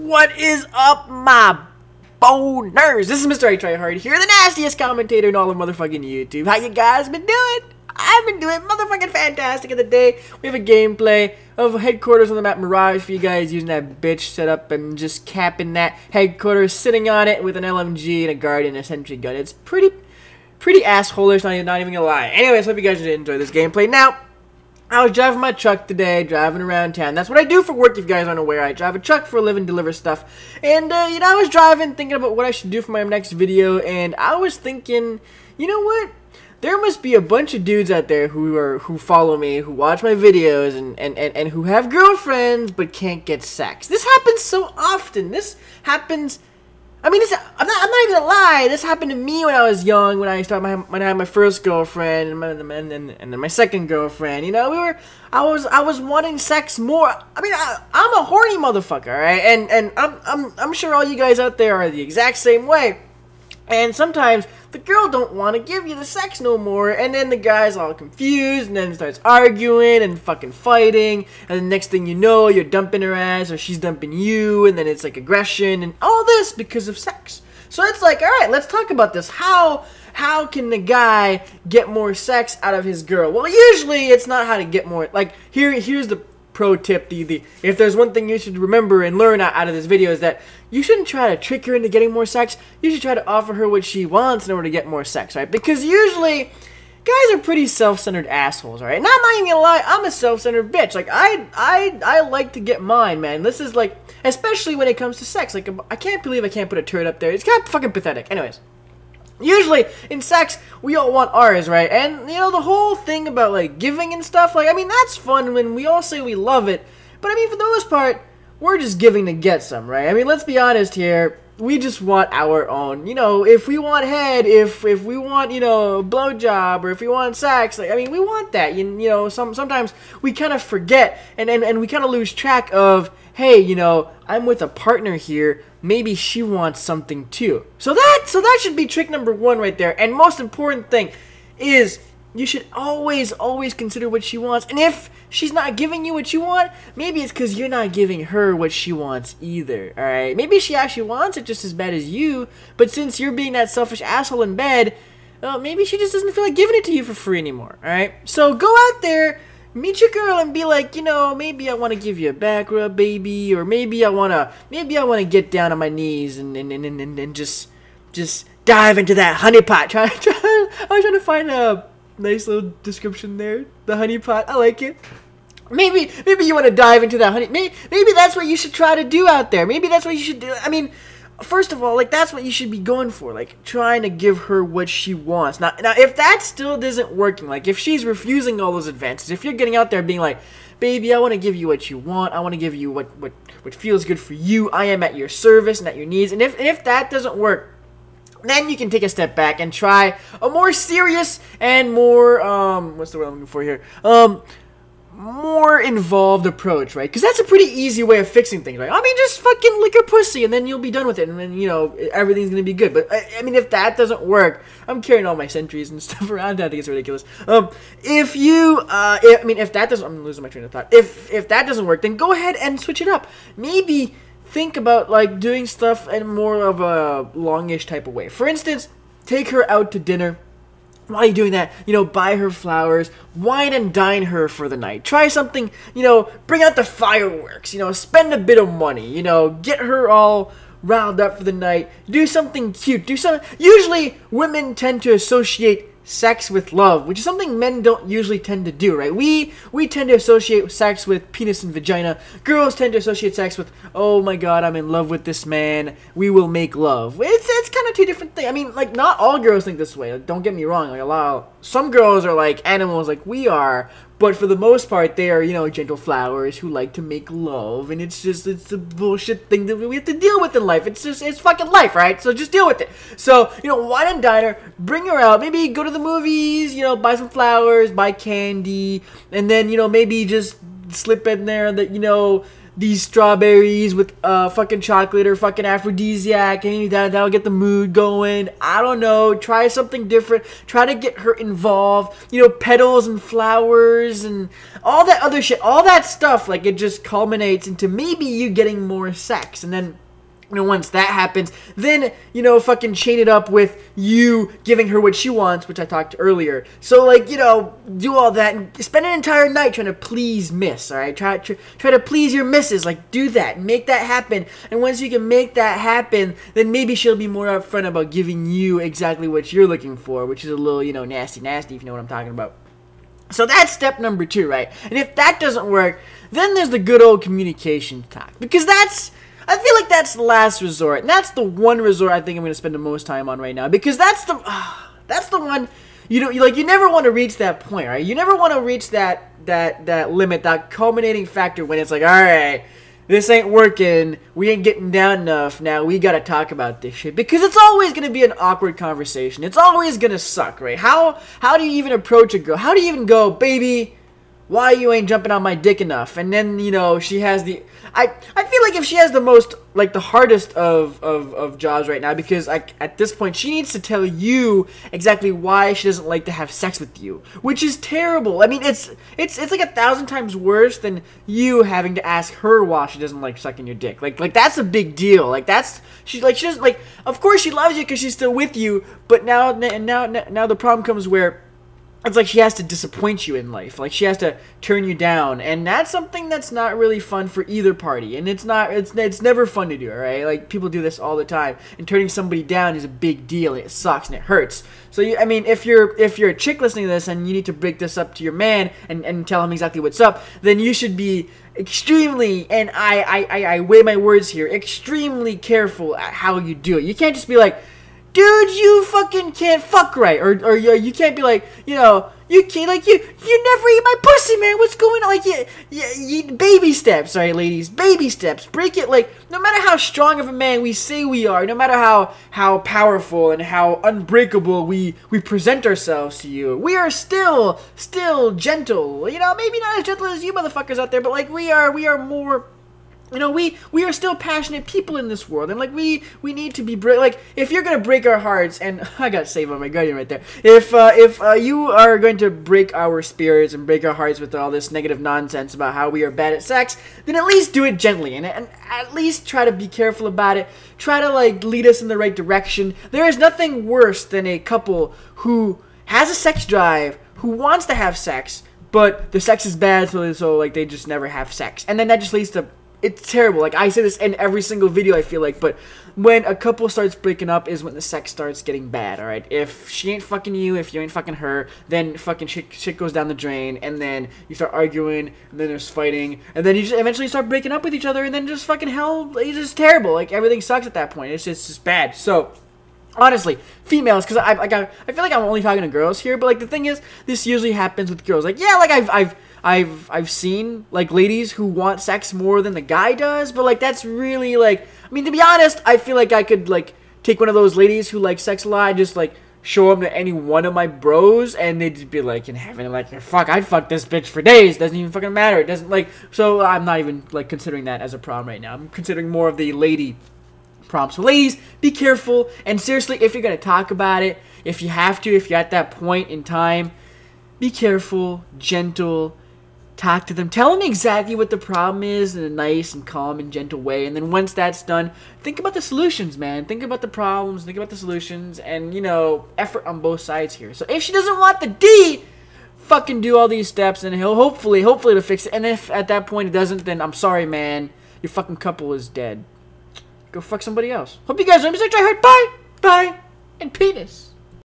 What is up, my boners? This is MrITryHard here, the nastiest commentator in all of motherfucking YouTube. How you guys been doing? I've been doing motherfucking fantastic of the day. We have a gameplay of headquarters on the map Mirage for you guys using that bitch setup and just capping that headquarters, sitting on it with an LMG and a guardian and a sentry gun. It's pretty assholish, not even gonna lie. Anyways, hope you guys did enjoy this gameplay. Now, I was driving my truck today, driving around town. That's what I do for work, if you guys aren't aware. I drive a truck for a living, deliver stuff. And, you know, I was driving, thinking about what I should do for my next video, and I was thinking, you know what? There must be a bunch of dudes out there who follow me, who watch my videos, and who have girlfriends, but can't get sex. This happens so often. This happens... I mean, I'm not even gonna lie. This happened to me when I was young, when I had my first girlfriend and then my second girlfriend. You know, I was wanting sex more. I mean, I'm a horny motherfucker, all right? And I'm sure all you guys out there are the exact same way. And sometimes the girl don't want to give you the sex no more, and then the guy's all confused, and then starts arguing and fucking fighting, and the next thing you know, you're dumping her ass, or she's dumping you, and then it's like aggression, and all this because of sex. So it's like, alright, let's talk about this. How can the guy get more sex out of his girl? Well, usually it's not how to get more, like, here's the pro tip, if there's one thing you should remember and learn out of this video is that you shouldn't try to trick her into getting more sex. You should try to offer her what she wants in order to get more sex, right? Because usually guys are pretty self-centered assholes, right? And I'm not even gonna lie, I'm a self-centered bitch. Like I like to get mine, man. This is like, especially when it comes to sex. Like, I can't believe I can't put a turd up there. It's kind of fucking pathetic. Anyways. Usually, in sex, we all want ours, right? And, you know, the whole thing about, like, giving and stuff, like, I mean, that's fun when we all say we love it. But, I mean, for the most part, we're just giving to get some, right? I mean, let's be honest here. We just want our own. You know, if we want head, if we want, you know, a blowjob, or if we want sex, like, I mean, we want that. You know, sometimes we kind of forget, and we kind of lose track of, hey, you know, I'm with a partner here. Maybe she wants something too. So that should be trick number one right there. And most important thing is you should always consider what she wants. And if she's not giving you what you want, maybe it's because you're not giving her what she wants either. All right? Maybe she actually wants it just as bad as you, but since you're being that selfish asshole in bed, maybe she just doesn't feel like giving it to you for free anymore. All right? So go out there. Meet your girl and be like, you know, maybe I want to give you a back rub, baby, or maybe I wanna get down on my knees and just dive into that honey pot. I was trying to find a nice little description there. The honey pot, I like it. Maybe you want to dive into that honey. Maybe that's what you should try to do out there. Maybe that's what you should do. I mean, first of all, like, that's what you should be going for, like, trying to give her what she wants. Now, if that still isn't working, like, if she's refusing all those advances, if you're getting out there being like, baby, I want to give you what you want, I want to give you what feels good for you, I am at your service and at your needs, and if that doesn't work, then you can take a step back and try a more serious and more, what's the word I'm looking for here, more involved approach, right? Because that's a pretty easy way of fixing things, right? I mean, just fucking lick her pussy and then you'll be done with it, and then, you know, everything's gonna be good. But I mean, if that doesn't work, I'm carrying all my sentries and stuff around. I think it's ridiculous. If that doesn't, I'm losing my train of thought. If that doesn't work, then go ahead and switch it up. Maybe think about, like, doing stuff in more of a longish type of way. For instance, take her out to dinner. While you're doing that, you know, buy her flowers, wine and dine her for the night. Try something, you know, bring out the fireworks, you know, spend a bit of money, you know, get her all riled up for the night. Do something cute, do something. Usually, women tend to associate sex with love, which is something men don't usually tend to do, right? We tend to associate sex with penis and vagina. Girls tend to associate sex with, oh my god, I'm in love with this man, we will make love. It's kind of two different things. I mean, like, not all girls think this way. Don't get me wrong. Like, some girls are like animals like we are, but for the most part, they are, you know, gentle flowers who like to make love, and it's a bullshit thing that we have to deal with in life. It's fucking life, right? So just deal with it. So, you know, wine and dine her, bring her out, maybe go to the movies, you know, buy some flowers, buy candy, and then, you know, maybe just slip in there that, you know, these strawberries with fucking chocolate or fucking aphrodisiac, and maybe that'll get the mood going. I don't know. Try something different. Try to get her involved. You know, petals and flowers and all that other shit. All that stuff, like, it just culminates into maybe you getting more sex. And then, you know, once that happens, then, you know, fucking chain it up with you giving her what she wants, which I talked earlier. So, like, you know, do all that and spend an entire night trying to please Miss, alright? Try to please your missus. Like, do that. Make that happen. And once you can make that happen, then maybe she'll be more upfront about giving you exactly what you're looking for, which is a little, you know, nasty, if you know what I'm talking about. So that's step number 2, right? And if that doesn't work, then there's the good old communication talk. Because I feel like that's the last resort, and that's the one resort I think I'm going to spend the most time on right now, because that's the one, you know, you never want to reach that point, right? You never want to reach that limit, that culminating factor when it's like, all right, this ain't working, we ain't getting down enough, now we got to talk about this shit, because it's always going to be an awkward conversation. It's always going to suck, right? How do you even approach a girl? How do you even go, baby, why you ain't jumping on my dick enough? And then, you know, she has the... I feel like if she has the most, like, the hardest of jobs right now, because, like, at this point, she needs to tell you exactly why she doesn't like to have sex with you, which is terrible. I mean, it's like 1,000 times worse than you having to ask her why she doesn't like sucking your dick. Like that's a big deal. Like, she doesn't, like, of course she loves you because she's still with you, but now the problem comes where it's like she has to disappoint you in life. Like, she has to turn you down, and that's something that's not really fun for either party. And it's never fun to do, alright? Like, people do this all the time, and turning somebody down is a big deal, and it sucks, and it hurts. So, I mean, if you're a chick listening to this, and you need to break this up to your man, and tell him exactly what's up, then you should be extremely, and I weigh my words here, extremely careful at how you do it. You can't just be like, dude, you fucking can't fuck right, or you can't be like, you know, you can't, like, you never eat my pussy, man, what's going on? Like, you baby steps, alright, ladies, baby steps, break it. Like, no matter how strong of a man we say we are, no matter how powerful and how unbreakable we present ourselves to you, we are still gentle, you know, maybe not as gentle as you motherfuckers out there, but, like, we are more... You know, we are still passionate people in this world, and, like, we need to be like, if you're gonna break our hearts, and I got saved on my guardian right there. If you are going to break our spirits and break our hearts with all this negative nonsense about how we are bad at sex, then at least do it gently, and at least try to be careful about it. Try to, like, lead us in the right direction. There is nothing worse than a couple who has a sex drive, who wants to have sex, but the sex is bad, so like, they just never have sex, and then that just leads to... It's terrible. Like, I say this in every single video, I feel like, but when a couple starts breaking up is when the sex starts getting bad, alright? If she ain't fucking you, if you ain't fucking her, then fucking shit goes down the drain, and then you start arguing, and then there's fighting, and then you just eventually start breaking up with each other, and then just fucking hell, it's just terrible. Like, everything sucks at that point. It's just bad. So... honestly, females, because I feel like I'm only talking to girls here, but, like, the thing is, this usually happens with girls. Like, yeah, like, I've seen, like, ladies who want sex more than the guy does, but, like, that's really, like, I mean, to be honest, I feel like I could, like, take one of those ladies who like sex a lot, just, like, show them to any one of my bros, and they'd just be, like, in heaven, like, fuck, I'd fuck this bitch for days, doesn't even fucking matter, it doesn't, like, so I'm not even, like, considering that as a problem right now. I'm considering more of the lady problem. So, ladies, be careful, and seriously, if you're gonna talk about it, if you have to, if you're at that point in time, be careful, gentle, talk to them, tell them exactly what the problem is in a nice and calm and gentle way, and then once that's done, think about the solutions, man. Think about the problems, think about the solutions, and, you know, effort on both sides here. So if she doesn't want the D, fucking do all these steps, and he'll hopefully to fix it, and if at that point it doesn't, then I'm sorry, man, your fucking couple is dead. Go fuck somebody else. Hope you guys are MrITryHard. Bye, and penis.